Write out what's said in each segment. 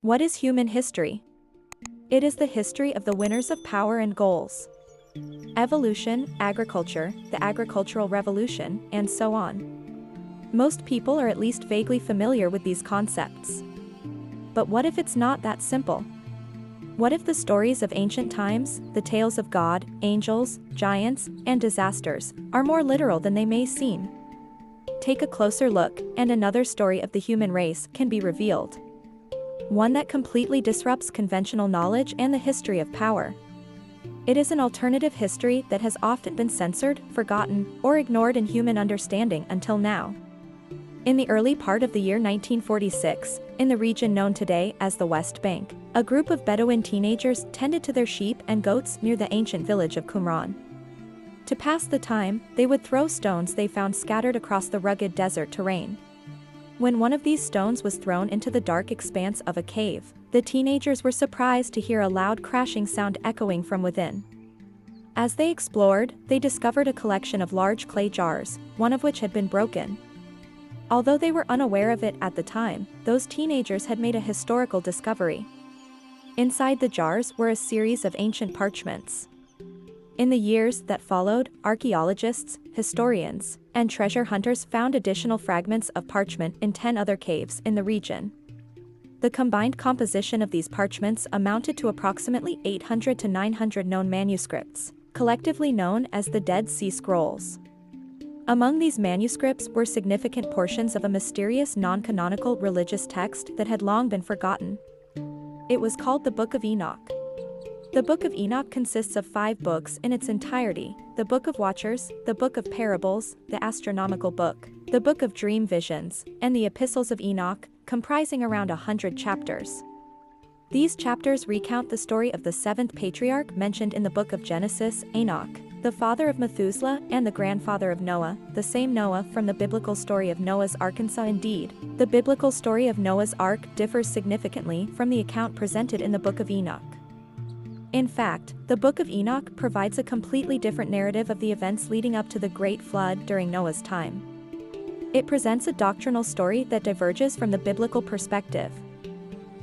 What is human history? It is the history of the winners of power and goals. Evolution, agriculture, the agricultural revolution, and so on. Most people are at least vaguely familiar with these concepts. But what if it's not that simple? What if the stories of ancient times, the tales of God, angels, giants, and disasters, are more literal than they may seem? Take a closer look, and another story of the human race can be revealed. One that completely disrupts conventional knowledge and the history of power. It is an alternative history that has often been censored, forgotten, or ignored in human understanding until now. In the early part of the year 1946, in the region known today as the West Bank, a group of Bedouin teenagers tended to their sheep and goats near the ancient village of Qumran. To pass the time, they would throw stones they found scattered across the rugged desert terrain. When one of these stones was thrown into the dark expanse of a cave, the teenagers were surprised to hear a loud crashing sound echoing from within. As they explored, they discovered a collection of large clay jars, one of which had been broken. Although they were unaware of it at the time, those teenagers had made a historical discovery. Inside the jars were a series of ancient parchments. In the years that followed, archaeologists, historians, and treasure hunters found additional fragments of parchment in 10 other caves in the region. The combined composition of these parchments amounted to approximately 800 to 900 known manuscripts, collectively known as the Dead Sea Scrolls. Among these manuscripts were significant portions of a mysterious non-canonical religious text that had long been forgotten. It was called the Book of Enoch. The Book of Enoch consists of 5 books in its entirety: the Book of Watchers, the Book of Parables, the Astronomical Book, the Book of Dream Visions, and the Epistles of Enoch, comprising around 100 chapters. These chapters recount the story of the 7th patriarch mentioned in the Book of Genesis, Enoch, the father of Methuselah and the grandfather of Noah, the same Noah from the biblical story of Noah's Ark. Indeed, the biblical story of Noah's Ark differs significantly from the account presented in the Book of Enoch. In fact, the Book of Enoch provides a completely different narrative of the events leading up to the Great Flood during Noah's time. It presents a doctrinal story that diverges from the biblical perspective.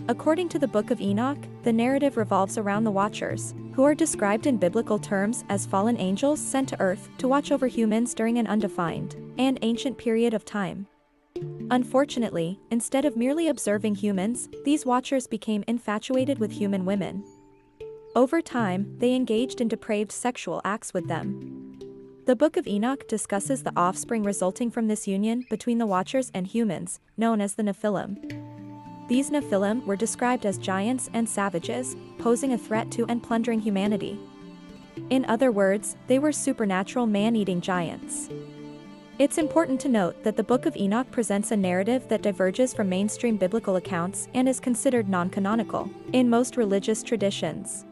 According to the Book of Enoch, the narrative revolves around the Watchers, who are described in biblical terms as fallen angels sent to earth to watch over humans during an undefined and ancient period of time. Unfortunately, instead of merely observing humans, these Watchers became infatuated with human women. Over time, they engaged in depraved sexual acts with them. The Book of Enoch discusses the offspring resulting from this union between the Watchers and humans, known as the Nephilim. These Nephilim were described as giants and savages, posing a threat to and plundering humanity. In other words, they were supernatural man-eating giants. It's important to note that the Book of Enoch presents a narrative that diverges from mainstream biblical accounts and is considered non-canonical in most religious traditions.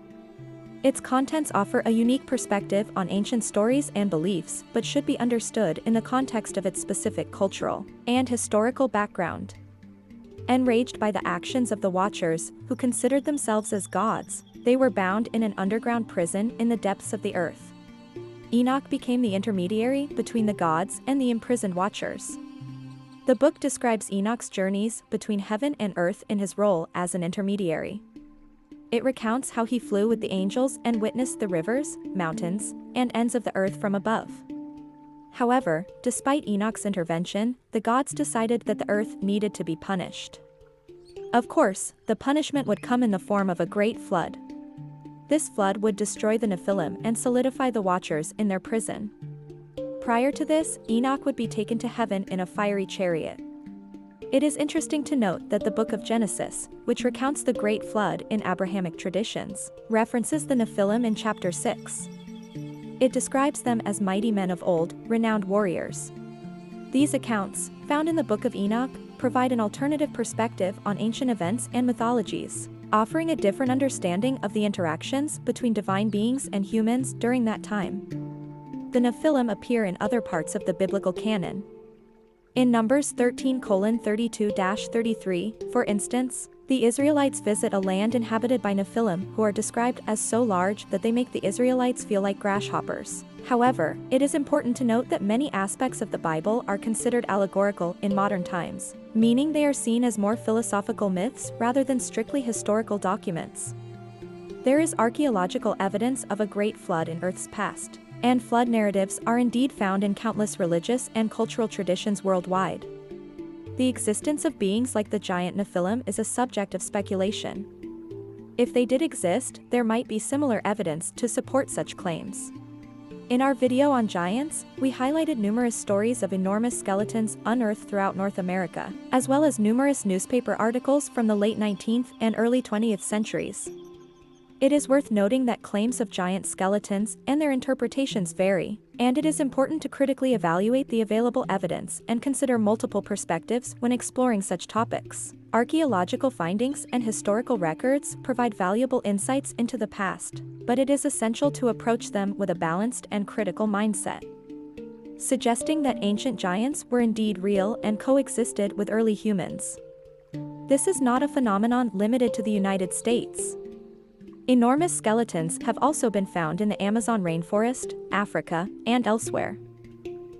Its contents offer a unique perspective on ancient stories and beliefs, but should be understood in the context of its specific cultural and historical background. Enraged by the actions of the Watchers, who considered themselves as gods, they were bound in an underground prison in the depths of the earth. Enoch became the intermediary between the gods and the imprisoned Watchers. The book describes Enoch's journeys between heaven and earth in his role as an intermediary. It recounts how he flew with the angels and witnessed the rivers, mountains, and ends of the earth from above. However, despite Enoch's intervention, the gods decided that the earth needed to be punished. Of course, the punishment would come in the form of a great flood. This flood would destroy the Nephilim and solidify the Watchers in their prison. Prior to this, Enoch would be taken to heaven in a fiery chariot. It is interesting to note that the Book of Genesis, which recounts the Great Flood in Abrahamic traditions, references the Nephilim in chapter 6. It describes them as mighty men of old, renowned warriors. These accounts, found in the Book of Enoch, provide an alternative perspective on ancient events and mythologies, offering a different understanding of the interactions between divine beings and humans during that time. The Nephilim appear in other parts of the biblical canon. In Numbers 13:32-33, for instance, The Israelites visit a land inhabited by Nephilim who are described as so large that they make the Israelites feel like grasshoppers. However, it is important to note that many aspects of the Bible are considered allegorical in modern times, meaning they are seen as more philosophical myths rather than strictly historical documents. There is archaeological evidence of a great flood in Earth's past, and flood narratives are indeed found in countless religious and cultural traditions worldwide. The existence of beings like the giant Nephilim is a subject of speculation. If they did exist, there might be similar evidence to support such claims. In our video on giants, we highlighted numerous stories of enormous skeletons unearthed throughout North America, as well as numerous newspaper articles from the late 19th and early 20th centuries. It is worth noting that claims of giant skeletons and their interpretations vary, and it is important to critically evaluate the available evidence and consider multiple perspectives when exploring such topics. Archaeological findings and historical records provide valuable insights into the past, but it is essential to approach them with a balanced and critical mindset. Suggesting that ancient giants were indeed real and coexisted with early humans. This is not a phenomenon limited to the United States. Enormous skeletons have also been found in the Amazon rainforest, Africa, and elsewhere.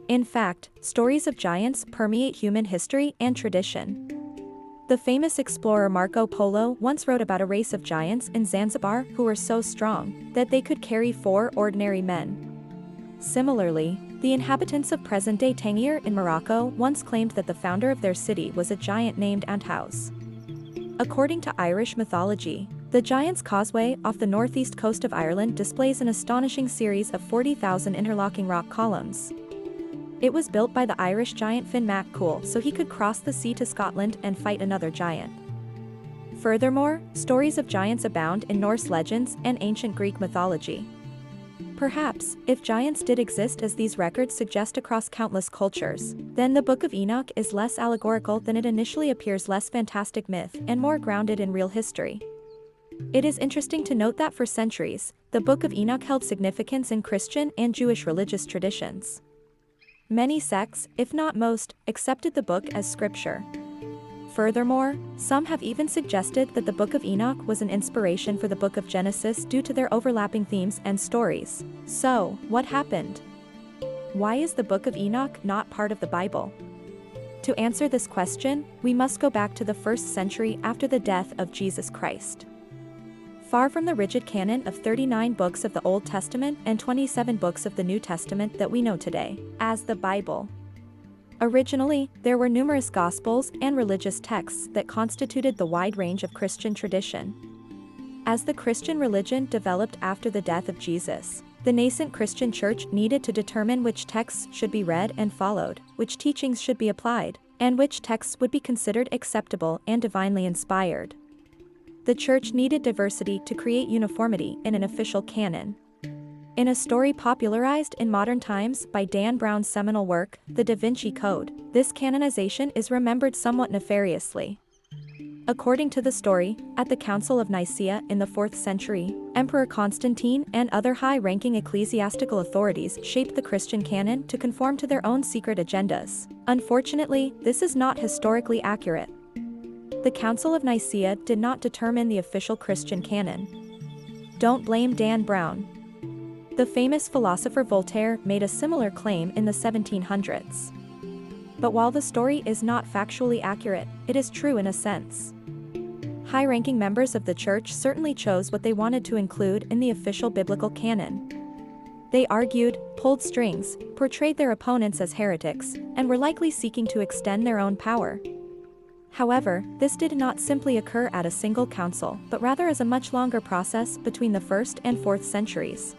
In fact, stories of giants permeate human history and tradition. The famous explorer Marco Polo once wrote about a race of giants in Zanzibar who were so strong that they could carry 4 ordinary men. Similarly, the inhabitants of present-day Tangier in Morocco once claimed that the founder of their city was a giant named Anthaus. According to Irish mythology, the Giant's Causeway off the northeast coast of Ireland displays an astonishing series of 40,000 interlocking rock columns. It was built by the Irish giant Finn Mac Cool so he could cross the sea to Scotland and fight another giant. Furthermore, stories of giants abound in Norse legends and ancient Greek mythology. Perhaps, if giants did exist as these records suggest across countless cultures, then the Book of Enoch is less allegorical than it initially appears, less fantastic myth and more grounded in real history. It is interesting to note that for centuries, the Book of Enoch held significance in Christian and Jewish religious traditions. Many sects, if not most, accepted the book as scripture. Furthermore, some have even suggested that the Book of Enoch was an inspiration for the Book of Genesis due to their overlapping themes and stories. So, what happened? Why is the Book of Enoch not part of the Bible? To answer this question, we must go back to the 1st century after the death of Jesus Christ. Far from the rigid canon of 39 books of the Old Testament and 27 books of the New Testament that we know today as the Bible. Originally, there were numerous Gospels and religious texts that constituted the wide range of Christian tradition. As the Christian religion developed after the death of Jesus, the nascent Christian church needed to determine which texts should be read and followed, which teachings should be applied, and which texts would be considered acceptable and divinely inspired. The church needed diversity to create uniformity in an official canon. In a story popularized in modern times by Dan Brown's seminal work, The Da Vinci Code, this canonization is remembered somewhat nefariously. According to the story, at the Council of Nicaea in the 4th century, Emperor Constantine and other high-ranking ecclesiastical authorities shaped the Christian canon to conform to their own secret agendas. Unfortunately, this is not historically accurate. The Council of Nicaea did not determine the official Christian canon. Don't blame Dan Brown. The famous philosopher Voltaire made a similar claim in the 1700s. But while the story is not factually accurate, it is true in a sense. High-ranking members of the church certainly chose what they wanted to include in the official biblical canon. They argued, pulled strings, portrayed their opponents as heretics, and were likely seeking to extend their own power. However, this did not simply occur at a single council, but rather as a much longer process between the 1st and 4th centuries.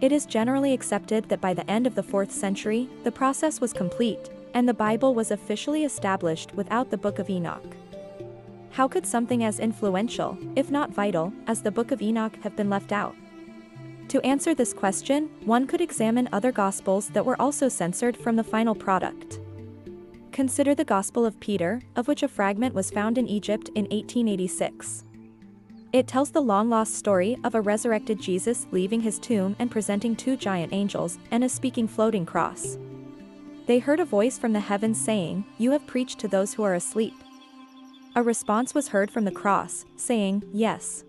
It is generally accepted that by the end of the 4th century, the process was complete, and the Bible was officially established without the Book of Enoch. How could something as influential, if not vital, as the Book of Enoch have been left out? To answer this question, one could examine other Gospels that were also censored from the final product. Consider the Gospel of Peter, of which a fragment was found in Egypt in 1886. It tells the long-lost story of a resurrected Jesus leaving his tomb and presenting 2 giant angels and a speaking floating cross. They heard a voice from the heavens saying, "You have preached to those who are asleep." A response was heard from the cross, saying, "Yes."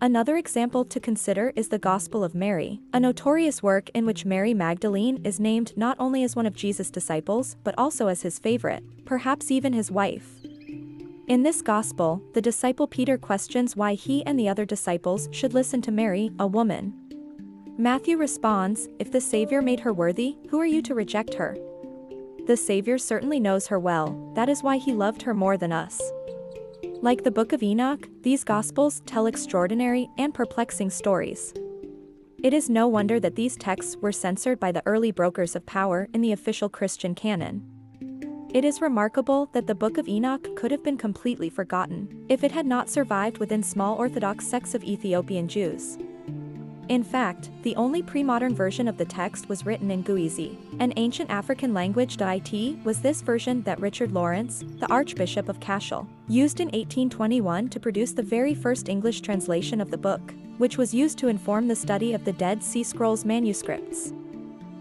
Another example to consider is the Gospel of Mary, a notorious work in which Mary Magdalene is named not only as one of Jesus' disciples but also as his favorite, perhaps even his wife. In this Gospel, the disciple Peter questions why he and the other disciples should listen to Mary, a woman. Matthew responds, "If the Savior made her worthy, who are you to reject her? The Savior certainly knows her well, that is why he loved her more than us." Like the Book of Enoch, these Gospels tell extraordinary and perplexing stories. It is no wonder that these texts were censored by the early brokers of power in the official Christian canon. It is remarkable that the Book of Enoch could have been completely forgotten if it had not survived within small Orthodox sects of Ethiopian Jews. In fact, the only pre-modern version of the text was written in Guizi, an ancient African language. It was this version that Richard Lawrence, the Archbishop of Cashel, used in 1821 to produce the very first English translation of the book, which was used to inform the study of the Dead Sea Scrolls manuscripts.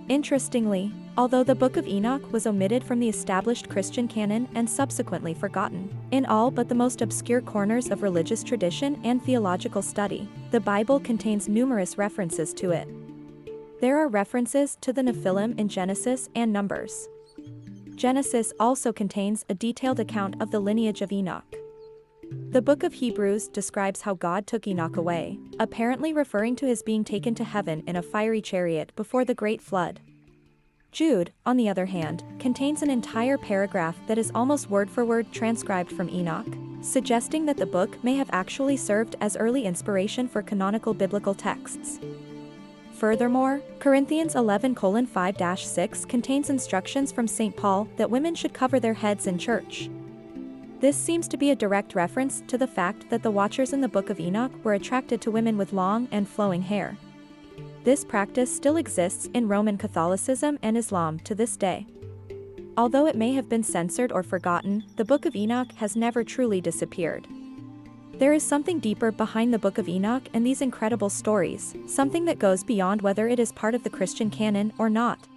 Interestingly, although the Book of Enoch was omitted from the established Christian canon and subsequently forgotten, in all but the most obscure corners of religious tradition and theological study, the Bible contains numerous references to it. There are references to the Nephilim in Genesis and Numbers. Genesis also contains a detailed account of the lineage of Enoch. The Book of Hebrews describes how God took Enoch away, apparently referring to his being taken to heaven in a fiery chariot before the Great Flood. Jude, on the other hand, contains an entire paragraph that is almost word-for-word transcribed from Enoch, suggesting that the book may have actually served as early inspiration for canonical biblical texts. Furthermore, Corinthians 11:5-6 contains instructions from St. Paul that women should cover their heads in church. This seems to be a direct reference to the fact that the watchers in the Book of Enoch were attracted to women with long and flowing hair. This practice still exists in Roman Catholicism and Islam to this day. Although it may have been censored or forgotten, the Book of Enoch has never truly disappeared. There is something deeper behind the Book of Enoch and these incredible stories, something that goes beyond whether it is part of the Christian canon or not.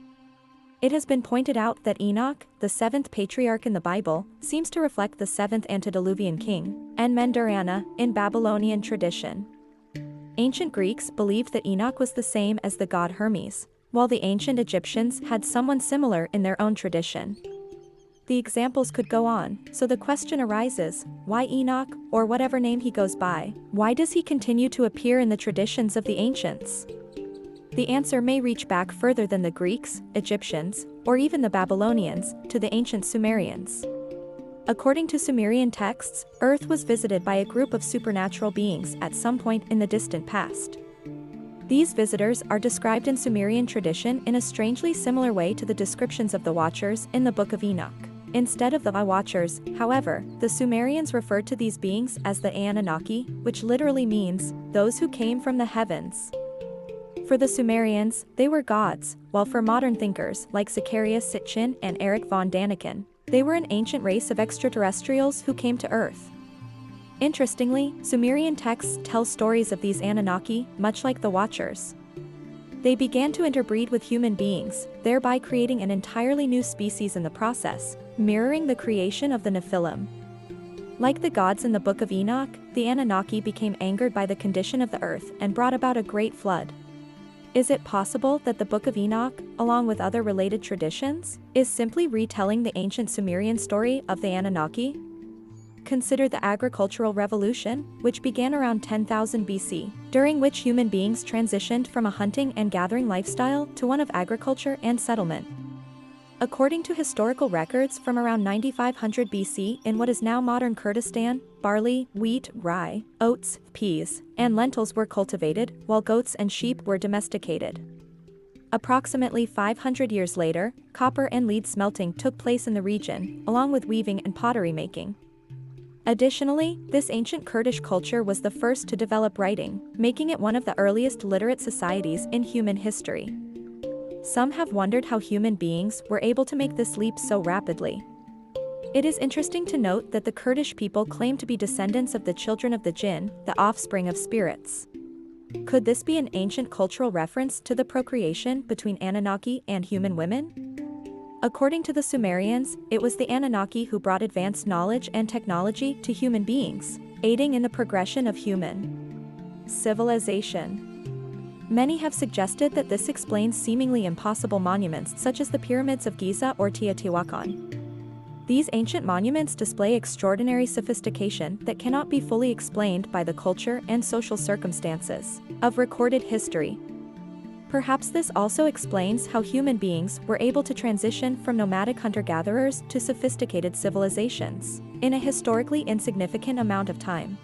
It has been pointed out that Enoch, the seventh patriarch in the Bible, seems to reflect the seventh antediluvian king, Enmendarana, in Babylonian tradition. Ancient Greeks believed that Enoch was the same as the god Hermes, while the ancient Egyptians had someone similar in their own tradition. The examples could go on, so the question arises, why Enoch, or whatever name he goes by? Why does he continue to appear in the traditions of the ancients? The answer may reach back further than the Greeks, Egyptians, or even the Babylonians, to the ancient Sumerians. According to Sumerian texts, Earth was visited by a group of supernatural beings at some point in the distant past. These visitors are described in Sumerian tradition in a strangely similar way to the descriptions of the Watchers in the Book of Enoch. Instead of the Watchers, however, the Sumerians referred to these beings as the Anunnaki, which literally means, those who came from the heavens. For the Sumerians, they were gods, while for modern thinkers like Zacharias Sitchin and Erich von Daniken, they were an ancient race of extraterrestrials who came to Earth. Interestingly, Sumerian texts tell stories of these Anunnaki, much like the Watchers. They began to interbreed with human beings, thereby creating an entirely new species in the process, mirroring the creation of the Nephilim. Like the gods in the Book of Enoch, the Anunnaki became angered by the condition of the earth and brought about a great flood. Is it possible that the Book of Enoch, along with other related traditions, is simply retelling the ancient Sumerian story of the Anunnaki? Consider the agricultural revolution, which began around 10,000 BC, during which human beings transitioned from a hunting and gathering lifestyle to one of agriculture and settlement. According to historical records from around 9500 BC in what is now modern Kurdistan, barley, wheat, rye, oats, peas, and lentils were cultivated, while goats and sheep were domesticated. Approximately 500 years later, copper and lead smelting took place in the region, along with weaving and pottery making. Additionally, this ancient Kurdish culture was the first to develop writing, making it one of the earliest literate societies in human history. Some have wondered how human beings were able to make this leap so rapidly. It is interesting to note that the Kurdish people claim to be descendants of the children of the jinn, the offspring of spirits. Could this be an ancient cultural reference to the procreation between Anunnaki and human women? According to the Sumerians, it was the Anunnaki who brought advanced knowledge and technology to human beings, aiding in the progression of human civilization. Many have suggested that this explains seemingly impossible monuments such as the pyramids of Giza or Teotihuacan. These ancient monuments display extraordinary sophistication that cannot be fully explained by the culture and social circumstances of recorded history. Perhaps this also explains how human beings were able to transition from nomadic hunter-gatherers to sophisticated civilizations in a historically insignificant amount of time.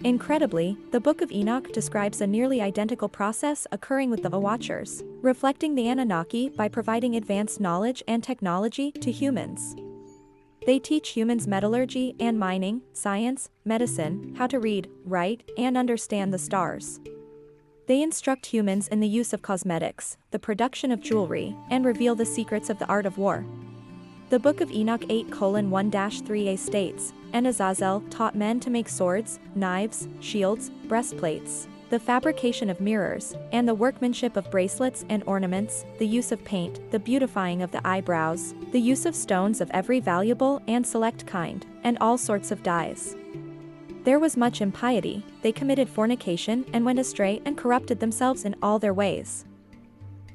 Incredibly, the Book of Enoch describes a nearly identical process occurring with the Watchers, reflecting the Anunnaki by providing advanced knowledge and technology to humans. They teach humans metallurgy and mining, science, medicine, how to read, write, and understand the stars. They instruct humans in the use of cosmetics, the production of jewelry, and reveal the secrets of the art of war. The Book of Enoch 8:1-3a states, "And Azazel taught men to make swords, knives, shields, breastplates, the fabrication of mirrors, and the workmanship of bracelets and ornaments, the use of paint, the beautifying of the eyebrows, the use of stones of every valuable and select kind, and all sorts of dyes. There was much impiety, they committed fornication and went astray and corrupted themselves in all their ways."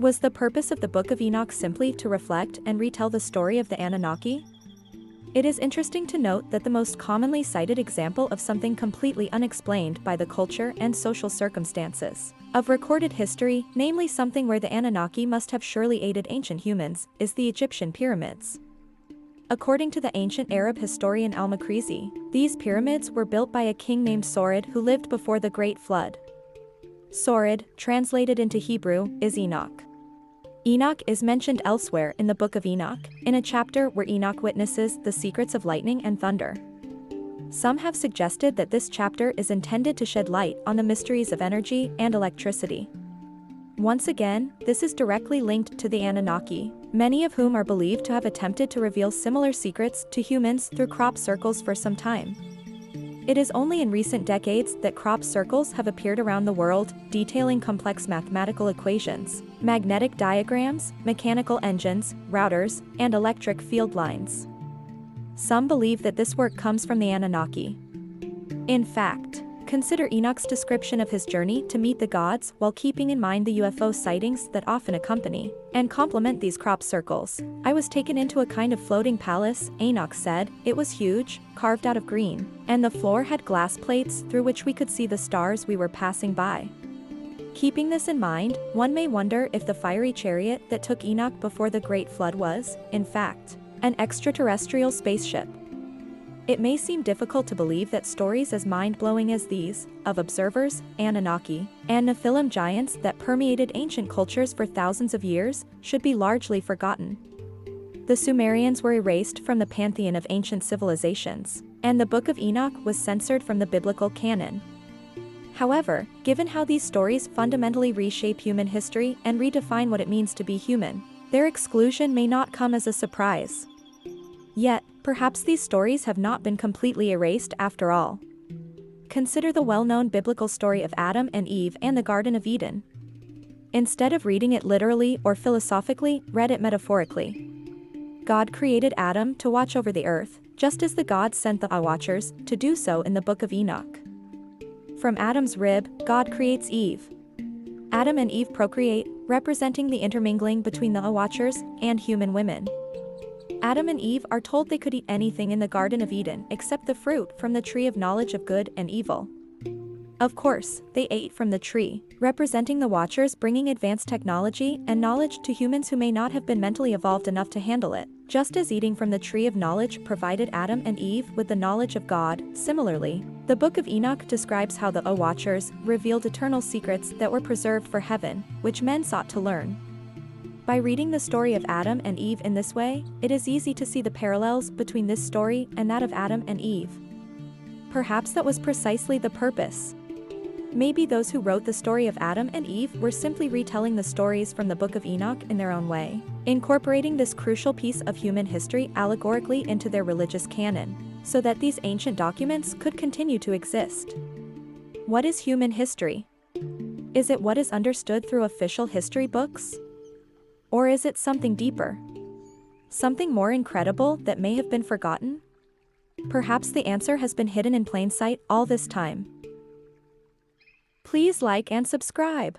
Was the purpose of the Book of Enoch simply to reflect and retell the story of the Anunnaki? It is interesting to note that the most commonly cited example of something completely unexplained by the culture and social circumstances of recorded history, namely something where the Anunnaki must have surely aided ancient humans, is the Egyptian pyramids. According to the ancient Arab historian al-Makrizi, these pyramids were built by a king named Sorid who lived before the Great Flood. Sorid, translated into Hebrew, is Enoch. Enoch is mentioned elsewhere in the Book of Enoch, in a chapter where Enoch witnesses the secrets of lightning and thunder. Some have suggested that this chapter is intended to shed light on the mysteries of energy and electricity. Once again, this is directly linked to the Anunnaki, many of whom are believed to have attempted to reveal similar secrets to humans through crop circles for some time. It is only in recent decades that crop circles have appeared around the world, detailing complex mathematical equations, magnetic diagrams, mechanical engines, routers, and electric field lines. Some believe that this work comes from the Anunnaki. In fact, consider Enoch's description of his journey to meet the gods while keeping in mind the UFO sightings that often accompany and complement these crop circles. "I was taken into a kind of floating palace," Enoch said. "It was huge, carved out of green, and the floor had glass plates through which we could see the stars we were passing by." Keeping this in mind, one may wonder if the fiery chariot that took Enoch before the Great Flood was, in fact, an extraterrestrial spaceship. It may seem difficult to believe that stories as mind-blowing as these, of observers, Anunnaki, and Nephilim giants that permeated ancient cultures for thousands of years, should be largely forgotten. The Sumerians were erased from the pantheon of ancient civilizations, and the Book of Enoch was censored from the biblical canon. However, given how these stories fundamentally reshape human history and redefine what it means to be human, their exclusion may not come as a surprise. Yet, perhaps these stories have not been completely erased after all. Consider the well-known biblical story of Adam and Eve and the Garden of Eden. Instead of reading it literally or philosophically, read it metaphorically. God created Adam to watch over the earth, just as the gods sent the Watchers to do so in the Book of Enoch. From Adam's rib, God creates Eve. Adam and Eve procreate, representing the intermingling between the Watchers and human women. Adam and Eve are told they could eat anything in the Garden of Eden except the fruit from the tree of knowledge of good and evil. Of course, they ate from the tree, representing the Watchers bringing advanced technology and knowledge to humans who may not have been mentally evolved enough to handle it. Just as eating from the tree of knowledge provided Adam and Eve with the knowledge of God, similarly, the Book of Enoch describes how the Watchers revealed eternal secrets that were preserved for heaven, which men sought to learn. By reading the story of Adam and Eve in this way, it is easy to see the parallels between this story and that of Adam and Eve. Perhaps that was precisely the purpose. Maybe those who wrote the story of Adam and Eve were simply retelling the stories from the Book of Enoch in their own way, incorporating this crucial piece of human history allegorically into their religious canon, so that these ancient documents could continue to exist. What is human history? Is it what is understood through official history books? Or is it something deeper? Something more incredible that may have been forgotten? Perhaps the answer has been hidden in plain sight all this time. Please like and subscribe.